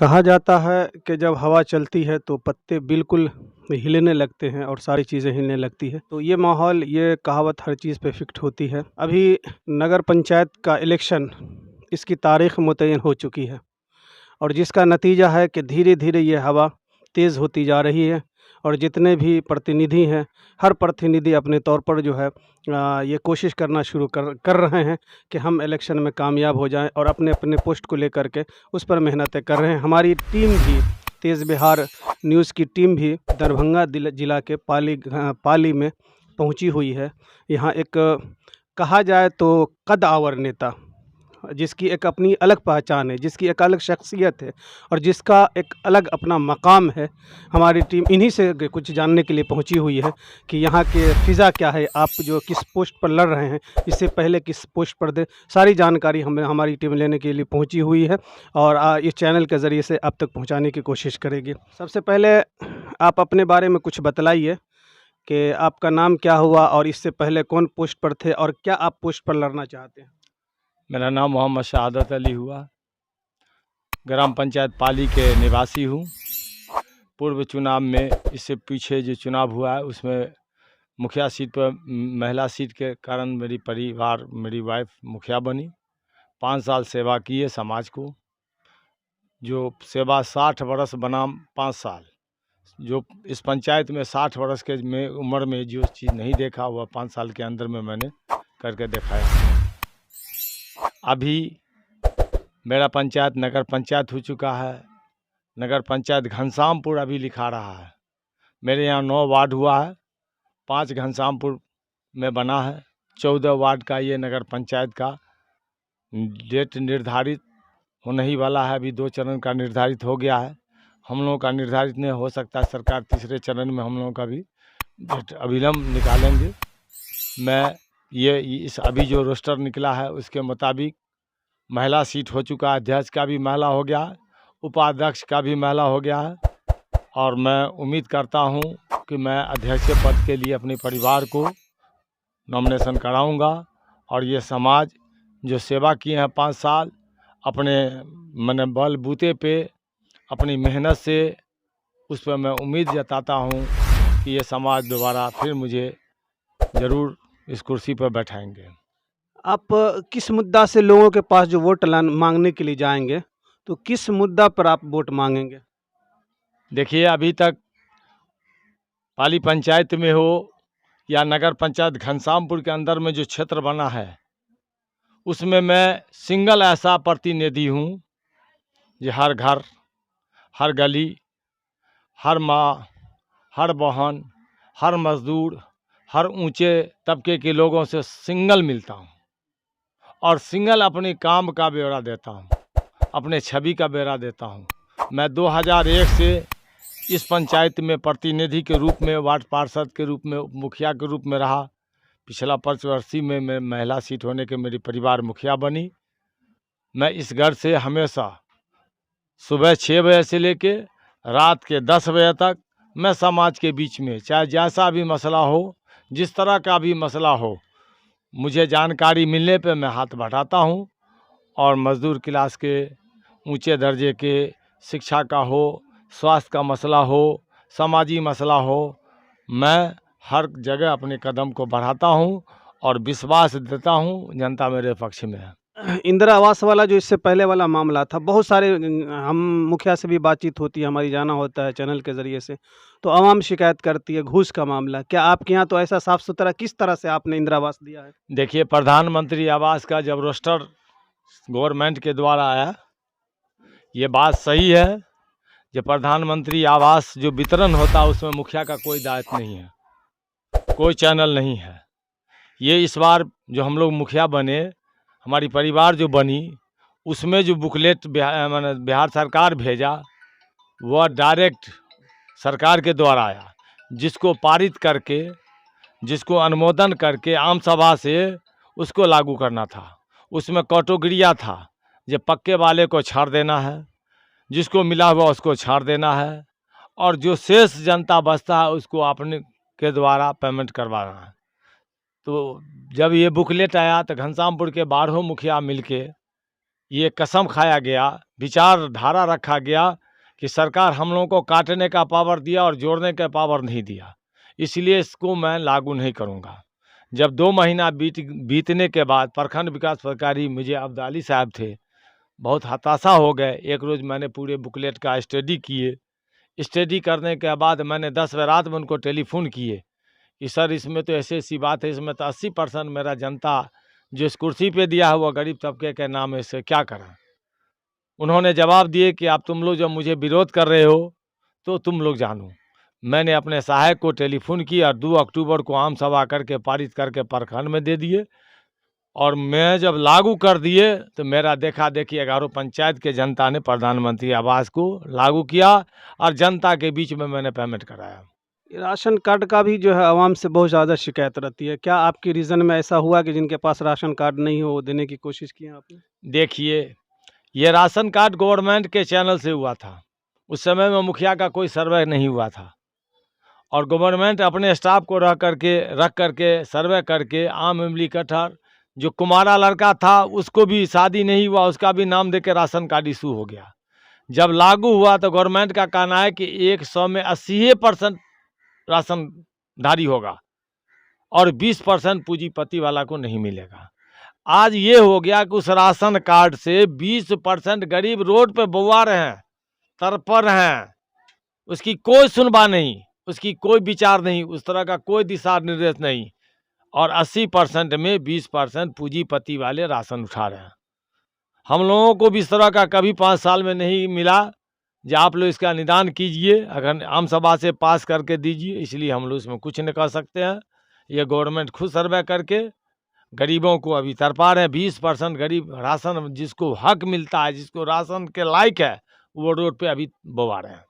कहा जाता है कि जब हवा चलती है तो पत्ते बिल्कुल हिलने लगते हैं और सारी चीज़ें हिलने लगती है। तो ये माहौल, ये कहावत हर चीज़ पे फिट होती है। अभी नगर पंचायत का इलेक्शन, इसकी तारीख मुतय्यन हो चुकी है और जिसका नतीजा है कि धीरे-धीरे ये हवा तेज़ होती जा रही है और जितने भी प्रतिनिधि हैं, हर प्रतिनिधि अपने तौर पर जो है ये कोशिश करना शुरू कर कर रहे हैं कि हम इलेक्शन में कामयाब हो जाएँ और अपने-अपने पोस्ट को लेकर के उस पर मेहनतें कर रहे हैं। हमारी टीम भी, तेज़ बिहार न्यूज़ की टीम भी दरभंगा जिला के पाली में पहुँची हुई है। यहाँ एक कहा जाए तो कद्दावर नेता, जिसकी एक अपनी अलग पहचान है, जिसकी एक अलग शख्सियत है और जिसका एक अलग अपना मकाम है। हमारी टीम इन्हीं से कुछ जानने के लिए पहुंची हुई है कि यहाँ के फ़िज़ा क्या है, आप जो किस पोस्ट पर लड़ रहे हैं, इससे पहले किस पोस्ट पर थे, सारी जानकारी हमारी टीम लेने के लिए पहुंची हुई है और इस चैनल के ज़रिए से आप तक पहुँचाने की कोशिश करेगी। सबसे पहले आप अपने बारे में कुछ बतलाइए कि आपका नाम क्या हुआ और इससे पहले कौन पोस्ट पर थे और क्या आप पोस्ट पर लड़ना चाहते हैं? मेरा नाम मोहम्मद शहादत अली हुआ। ग्राम पंचायत पाली के निवासी हूँ। पूर्व चुनाव में, इससे पीछे जो चुनाव हुआ है उसमें मुखिया सीट पर, महिला सीट के कारण मेरी वाइफ मुखिया बनी। 5 साल सेवा की है समाज को। जो सेवा 60 वर्ष बनाम 5 साल, जो इस पंचायत में 60 वर्ष के उम्र में जो चीज़ नहीं देखा हुआ 5 साल के अंदर में मैंने करके दिखाया। अभी मेरा पंचायत नगर पंचायत हो चुका है। नगर पंचायत घनश्यामपुर अभी लिखा रहा है। मेरे यहाँ 9 वार्ड हुआ है, 5 घनश्यामपुर में बना है। 14 वार्ड का ये नगर पंचायत का डेट निर्धारित होने ही वाला है। अभी 2 चरण का निर्धारित हो गया है। हम लोगों का निर्धारित नहीं हो सकता, सरकार तीसरे चरण में हम लोगों का भी डेट अविलंब निकालेंगे। मैं इस अभी जो रोस्टर निकला है उसके मुताबिक महिला सीट हो चुका है। अध्यक्ष का भी महिला हो गया है, उपाध्यक्ष का भी महिला हो गया है और मैं उम्मीद करता हूं कि मैं अध्यक्ष पद के लिए अपने परिवार को नॉमिनेशन कराऊंगा और ये समाज जो सेवा किए हैं 5 साल, अपने मैंने बल बूते पे अपनी मेहनत से, उस पर मैं उम्मीद जताता हूं कि ये समाज दोबारा फिर मुझे ज़रूर इस कुर्सी पर बैठाएंगे। आप किस मुद्दा से लोगों के पास जो वोट मांगने के लिए जाएंगे, तो किस मुद्दा पर आप वोट मांगेंगे? देखिए, अभी तक पाली पंचायत में हो या नगर पंचायत घनश्यामपुर के अंदर में जो क्षेत्र बना है, उसमें मैं सिंगल ऐसा प्रतिनिधि हूँ जो हर घर, हर गली, हर माँ, हर बहन, हर मजदूर, हर ऊंचे तबके के लोगों से सिंगल मिलता हूँ और सिंगल अपने काम का ब्यौरा देता हूँ, अपने छवि का ब्यौरा देता हूँ। मैं 2001 से इस पंचायत में प्रतिनिधि के रूप में, वार्ड पार्षद के रूप में, मुखिया के रूप में रहा। पिछला 5 वर्षीय में मैं महिला सीट होने के मेरी परिवार मुखिया बनी। मैं इस घर से हमेशा सुबह 6 बजे से लेके रात के 10 बजे तक मैं समाज के बीच में, चाहे जैसा भी मसला हो, जिस तरह का भी मसला हो, मुझे जानकारी मिलने पे मैं हाथ बढ़ाता हूँ। और मज़दूर क्लास के, ऊंचे दर्जे के, शिक्षा का हो, स्वास्थ्य का मसला हो, समाजी मसला हो, मैं हर जगह अपने कदम को बढ़ाता हूँ और विश्वास देता हूँ जनता मेरे पक्ष में है। इंदिरा आवास वाला जो इससे पहले वाला मामला था, बहुत सारे हम मुखिया से भी बातचीत होती है, हमारी जाना होता है चैनल के ज़रिए से, तो आवाम शिकायत करती है घूस का मामला। क्या आपके यहाँ तो ऐसा साफ़ सुथरा, किस तरह से आपने इंदिरा आवास दिया है? देखिए, प्रधानमंत्री आवास का जब रोस्टर गवर्नमेंट के द्वारा आया, ये बात सही है। जो प्रधानमंत्री आवास जो वितरण होता है उसमें मुखिया का कोई दायित्व नहीं है, कोई चैनल नहीं है। ये इस बार जो हम लोग मुखिया बने, हमारी परिवार जो बनी, उसमें जो बुकलेट बिहार सरकार भेजा, वह डायरेक्ट सरकार के द्वारा आया, जिसको पारित करके, जिसको अनुमोदन करके आम सभा से उसको लागू करना था। उसमें कैटेगरिया था, जो पक्के वाले को छाड़ देना है, जिसको मिला हुआ उसको छाड़ देना है, और जो शेष जनता बचता है उसको अपने के द्वारा पेमेंट करवाना है। तो जब ये बुकलेट आया तो घनश्यामपुर के 12 मुखिया मिलके ये कसम खाया गया, विचारधारा रखा गया कि सरकार हम लोगों को काटने का पावर दिया और जोड़ने का पावर नहीं दिया, इसलिए इसको मैं लागू नहीं करूँगा। जब 2 महीना बीतने के बाद प्रखंड विकास पदाधिकारी मुझे अब्दाली साहब थे, बहुत हताशा हो गए। एक रोज़ मैंने पूरे बुकलेट का स्टडी किए। स्टडी करने के बाद मैंने 10 बजे रात में उनको टेलीफ़ोन किए कि सर इसमें तो ऐसी-ऐसी बात है, इसमें तो 80% मेरा जनता जो इस कुर्सी पे दिया है वो गरीब तबके के नाम है, इससे क्या करें? उन्होंने जवाब दिए कि आप तुम लोग जब मुझे विरोध कर रहे हो तो तुम लोग जानो। मैंने अपने सहायक को टेलीफ़ोन किया, 2 अक्टूबर को आम सभा करके पारित करके प्रखंड में दे दिए और मैं जब लागू कर दिए तो मेरा देखा-देखी 11 पंचायत के जनता ने प्रधानमंत्री आवास को लागू किया और जनता के बीच में मैंने पेमेंट कराया। राशन कार्ड का भी जो है आवाम से बहुत ज़्यादा शिकायत रहती है। क्या आपके रीजन में ऐसा हुआ कि जिनके पास राशन कार्ड नहीं हो, वो देने की कोशिश की है आपने? देखिए, ये राशन कार्ड गवर्नमेंट के चैनल से हुआ था। उस समय में मुखिया का कोई सर्वे नहीं हुआ था और गवर्नमेंट अपने स्टाफ को रख करके सर्वे करके आम इमली कटहर जो कुमारा लड़का था उसको भी शादी नहीं हुआ, उसका भी नाम दे के राशन कार्ड इशू हो गया। जब लागू हुआ तो गवर्नमेंट का कहना है कि 100 में 80% राशनधारी होगा और 20% पूंजीपति वाला को नहीं मिलेगा। आज ये हो गया कि उस राशन कार्ड से 20% गरीब रोड पे बौआ रहे हैं, तरपर हैं, उसकी कोई सुनवाई नहीं, उसकी कोई विचार नहीं, उस तरह का कोई दिशा निर्देश नहीं और 80% में 20% पूंजीपति वाले राशन उठा रहे हैं। हम लोगों को भी इस तरह का कभी 5 साल में नहीं मिला जो आप लोग इसका निदान कीजिए, अगर आम सभा से पास करके दीजिए, इसलिए हम लोग इसमें कुछ नहीं कर सकते हैं। ये गवर्नमेंट खुद सर्वे करके गरीबों को अभी तरपा रहे हैं। 20% गरीब राशन जिसको हक मिलता है, जिसको राशन के लायक है, वो रोड पे अभी बौआ रहे हैं।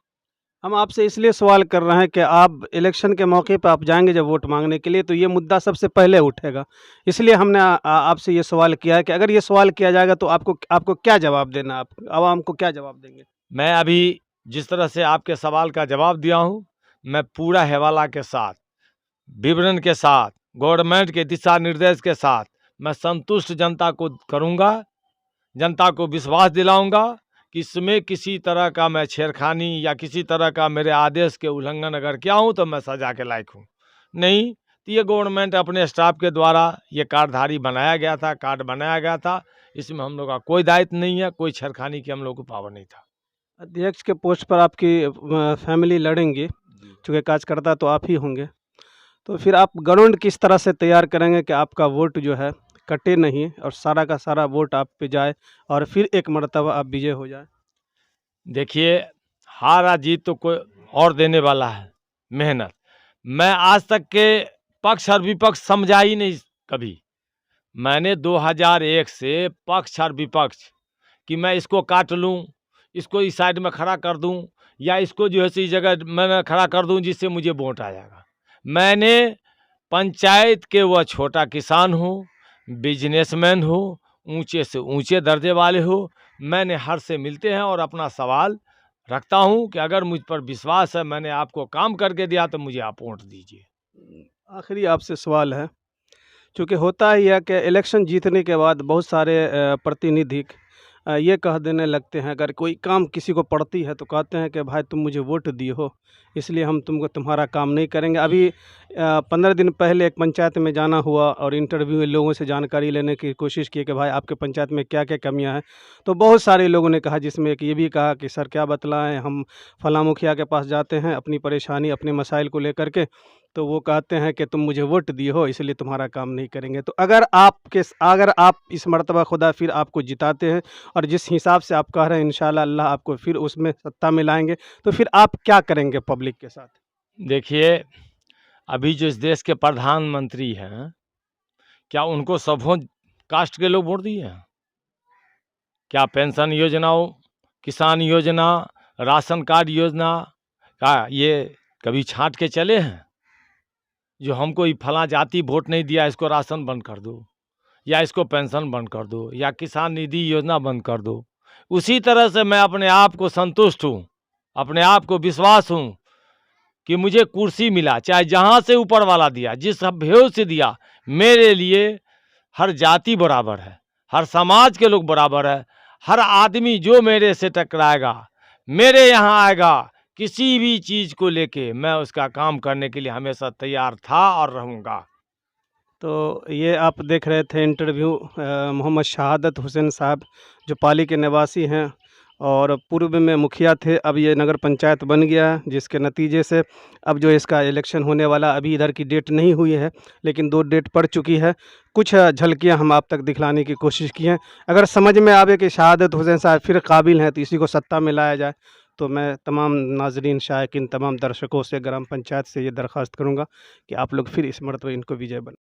हम आपसे इसलिए सवाल कर रहे हैं कि आप इलेक्शन के मौके पे आप जाएँगे जब वोट माँगने के लिए, तो ये मुद्दा सबसे पहले उठेगा। इसलिए हमने आपसे ये सवाल किया है कि अगर ये सवाल किया जाएगा तो आपको क्या जवाब देना है? आप आवाम को क्या जवाब देंगे? मैं अभी जिस तरह से आपके सवाल का जवाब दिया हूँ, मैं पूरा हवाला के साथ, विवरण के साथ, गवर्नमेंट के दिशा निर्देश के साथ मैं संतुष्ट जनता को करूँगा। जनता को विश्वास दिलाऊँगा कि इसमें किसी तरह का मैं छेड़खानी या किसी तरह का मेरे आदेश के उल्लंघन अगर किया हूँ तो मैं सज़ा के लायक हूँ। नहीं तो ये गवर्नमेंट अपने स्टाफ के द्वारा ये कार्डधारी बनाया गया था, कार्ड बनाया गया था, इसमें हम लोग का कोई दायित्व नहीं है, कोई छेड़खानी की हम लोग को पावर नहीं था। अध्यक्ष के पोस्ट पर आपकी फैमिली लड़ेंगी, चूँकि कार्यकर्ता तो आप ही होंगे। तो फिर आप ग्राउंड किस तरह से तैयार करेंगे कि आपका वोट जो है कटे नहीं और सारा का सारा वोट आप पे जाए और फिर एक मर्तबा आप विजय हो जाए? देखिए, हार या जीत तो कोई और देने वाला है, मेहनत। मैं आज तक के पक्ष और विपक्ष समझा ही नहीं कभी। मैंने 2001 से पक्ष और विपक्ष कि मैं इसको काट लूँ, इसको इस साइड में खड़ा कर दूँ या इसको जो है इस जगह मैं खड़ा कर दूँ जिससे मुझे वोट आ जाएगा। मैंने पंचायत के वह छोटा किसान हो, बिजनेसमैन हो, ऊंचे से ऊंचे दर्जे वाले हो, मैंने हर से मिलते हैं और अपना सवाल रखता हूं कि अगर मुझ पर विश्वास है, मैंने आपको काम करके दिया तो मुझे आप वोट दीजिए। आखिरी आपसे सवाल है, चूँकि होता ही है कि इलेक्शन जीतने के बाद बहुत सारे प्रतिनिधि ये कह देने लगते हैं, अगर कोई काम किसी को पड़ती है तो कहते हैं कि भाई तुम मुझे वोट दिए हो, इसलिए हम तुम्हारा काम नहीं करेंगे। अभी 15 दिन पहले एक पंचायत में जाना हुआ और इंटरव्यू में लोगों से जानकारी लेने की कोशिश की कि भाई आपके पंचायत में क्या-क्या कमियां हैं, तो बहुत सारे लोगों ने कहा, जिसमें एक ये भी कहा कि सर क्या बतलाएं, हम फलां मुखिया के पास जाते हैं अपनी परेशानी अपने मसाइल को लेकर के, तो वो कहते हैं कि तुम मुझे वोट दिए हो इसलिए तुम्हारा काम नहीं करेंगे। तो अगर आप इस मर्तबा खुदा फिर आपको जिताते हैं और जिस हिसाब से आप कह रहे हैं इंशाल्लाह अल्लाह आपको फिर उसमें सत्ता में लाएँगे, तो फिर आप क्या करेंगे पब्लिक के साथ? देखिए, अभी जो इस देश के प्रधानमंत्री हैं, क्या उनको सबों कास्ट के लोग वोट दिए हैं? क्या पेंशन योजनाओं, किसान योजना, राशन कार्ड योजना का ये कभी छाँट के चले हैं? जो हमको ये फलां जाति वोट नहीं दिया, इसको राशन बंद कर दो या इसको पेंशन बंद कर दो या किसान निधि योजना बंद कर दो। उसी तरह से मैं अपने आप को संतुष्ट हूँ, अपने आप को विश्वास हूँ कि मुझे कुर्सी मिला, चाहे जहाँ से ऊपर वाला दिया, जिस अभ्योग से दिया, मेरे लिए हर जाति बराबर है, हर समाज के लोग बराबर है, हर आदमी जो मेरे से टकराएगा, मेरे यहाँ आएगा, किसी भी चीज़ को लेके मैं उसका काम करने के लिए हमेशा तैयार था और रहूँगा। तो ये आप देख रहे थे इंटरव्यू मोहम्मद शहादत हुसैन साहब, जो पाली के निवासी हैं और पूर्व में मुखिया थे। अब ये नगर पंचायत बन गया है, जिसके नतीजे से अब जो इसका इलेक्शन होने वाला, अभी इधर की डेट नहीं हुई है, लेकिन 2 डेट पड़ चुकी है। कुछ झलकियां हम आप तक दिखलाने की कोशिश की हैं। अगर समझ में आवे कि शहादत हुसैन साहब फिर काबिल हैं तो इसी को सत्ता में लाया जाए, तो मैं तमाम नाज़रीन, शायकीन, तमाम दर्शकों से, ग्राम पंचायत से ये दरख्वास्त करूँगा कि आप लोग फिर इस मरतबा इनको विजय बनाएँ।